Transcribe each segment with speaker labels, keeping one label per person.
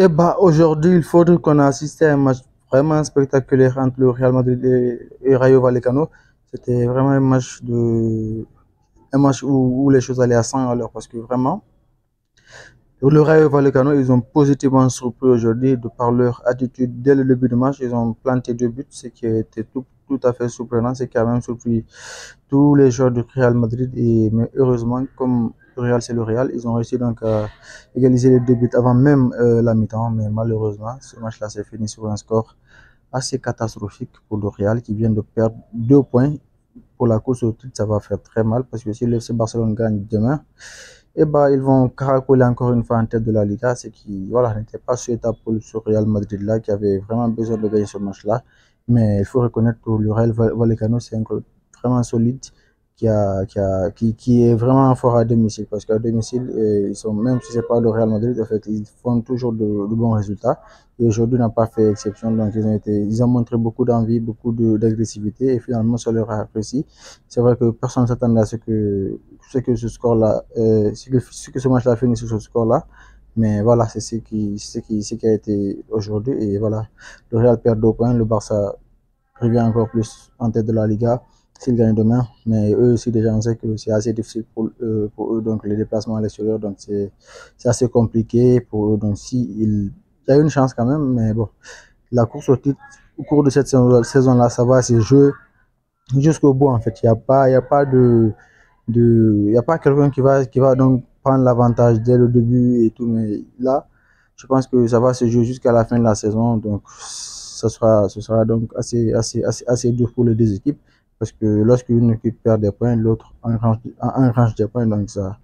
Speaker 1: Et bah aujourd'hui, il faudrait qu'on assiste à un match vraiment spectaculaire entre le Real Madrid et Rayo Vallecano. C'était vraiment un match où les choses allaient à 100 à l'heure parce que vraiment, le Rayo Vallecano, ils ont positivement surpris aujourd'hui de par leur attitude dès le début du match. Ils ont planté 2 buts, ce qui était tout à fait surprenant, ce qui a même surpris tous les joueurs du Real Madrid. Mais heureusement, comme le Real c'est le Real, ils ont réussi donc à égaliser les 2 buts avant même la mi-temps. Mais malheureusement, ce match-là s'est fini sur un score assez catastrophique pour le Real qui vient de perdre 2 points. Pour la course au titre, ça va faire très mal parce que si le FC Barcelone gagne demain, et bah, ils vont caracoler encore une fois en tête de la Liga, ce qui voilà, n'était pas souhaitable pour ce Real Madrid-là qui avait vraiment besoin de gagner ce match-là. Mais il faut reconnaître que le Real Vallecano, c'est un club vraiment solide qui est vraiment fort à domicile. Parce qu'à domicile, ils sont, même si c'est pas le Real Madrid, en fait, ils font toujours de bons résultats. Et aujourd'hui n'a pas fait exception. Donc ils ont montré beaucoup d'envie, beaucoup d'agressivité. Et finalement, ça leur a réussi. C'est vrai que personne ne s'attendait à ce que ce score-là, ce que ce match-là finisse sur ce score-là. Mais voilà, c'est ce qui a été aujourd'hui. Et voilà, le Real perd 2 points. Le Barça revient encore plus en tête de la Liga s'ils gagnent demain. Mais eux aussi, déjà, on sait que c'est assez difficile pour eux. Donc, les déplacements à l'extérieur, donc c'est assez compliqué pour eux. Donc, il y a une chance quand même. Mais bon, la course au titre, au cours de cette saison-là, ça va se jouer jusqu'au bout, en fait. Il y a pas il y a pas quelqu'un qui va donc prendre l'avantage dès le début et tout, mais là, je pense que ça va se jouer jusqu'à la fin de la saison, donc ce sera donc assez dur pour les deux équipes, parce que lorsqu'une équipe perd des points, l'autre engrange des points, donc ça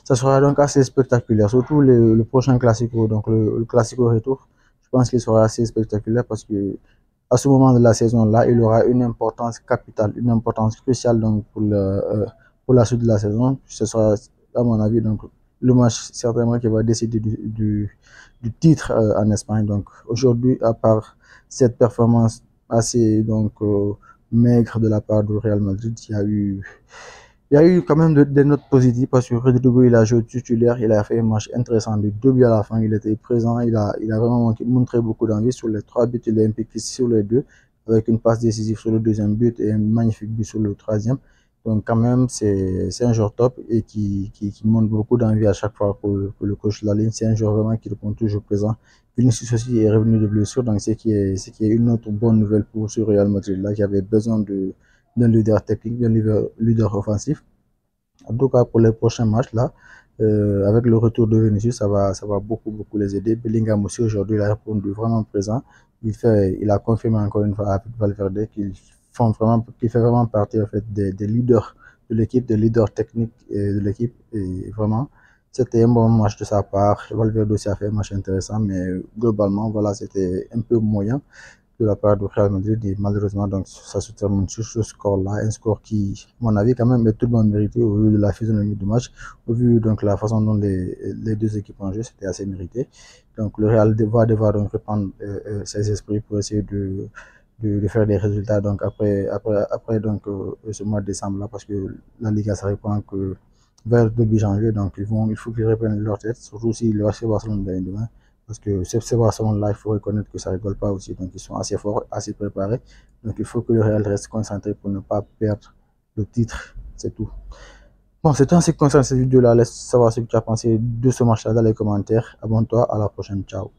Speaker 1: sera donc assez spectaculaire, surtout le prochain Classico, donc le Classico retour, je pense qu'il sera assez spectaculaire parce que à ce moment de la saison-là, il aura une importance capitale, une importance cruciale donc pour la suite de la saison. Ce sera, à mon avis, donc le match certainement qui va décider du titre en Espagne. Donc aujourd'hui, à part cette performance assez donc maigre de la part du Real Madrid, il y a eu quand même des notes positives parce que Rodrigo, il a joué titulaire, il a fait un match intéressant du début à la fin, il était présent, il a vraiment montré beaucoup d'envie sur les 3 buts, il est impliqué sur les deux, avec une passe décisive sur le deuxième but et un magnifique but sur le troisième. Donc quand même, c'est un joueur top et qui montre beaucoup d'envie à chaque fois pour le coach de la ligne. C'est un joueur vraiment qui répond toujours présent. Vinicius aussi est revenu de blessure, donc ce qui est une autre bonne nouvelle pour ce Real Madrid-là qui avait besoin d'un leader technique, d'un leader offensif. En tout cas, pour les prochains matchs, là, avec le retour de Vinicius, ça va beaucoup, beaucoup les aider. Bellingham aussi, aujourd'hui, il a répondu vraiment présent. Il a confirmé encore une fois avec Valverde qu'il fait vraiment partie en fait, des leaders de l'équipe, des leaders techniques de l'équipe. Et vraiment, c'était un bon match de sa part. Valverde aussi a fait un match intéressant, mais globalement, voilà, c'était un peu moyen de la part du Real Madrid et malheureusement donc ça se termine sur ce score-là, un score qui, à mon avis, quand même est tout de même mérité au vu de la physionomie du match, au vu donc la façon dont les deux équipes ont joué, c'était assez mérité. Donc le Real va devoir donc reprendre ses esprits pour essayer de faire des résultats donc après donc ce mois de décembre là parce que la Liga ça reprend que vers début janvier donc il faut qu'ils reprennent leur tête surtout si le FC Barcelone gagne demain parce que ces Barcelone-là, il faut reconnaître que ça ne rigole pas aussi. Donc, ils sont assez forts, assez préparés. Donc, il faut que le Real reste concentré pour ne pas perdre le titre. C'est tout. Bon, c'est tout en ce qui concerne cette vidéo-là. Laisse savoir ce que tu as pensé de ce match-là dans les commentaires. Abonne-toi. À la prochaine. Ciao.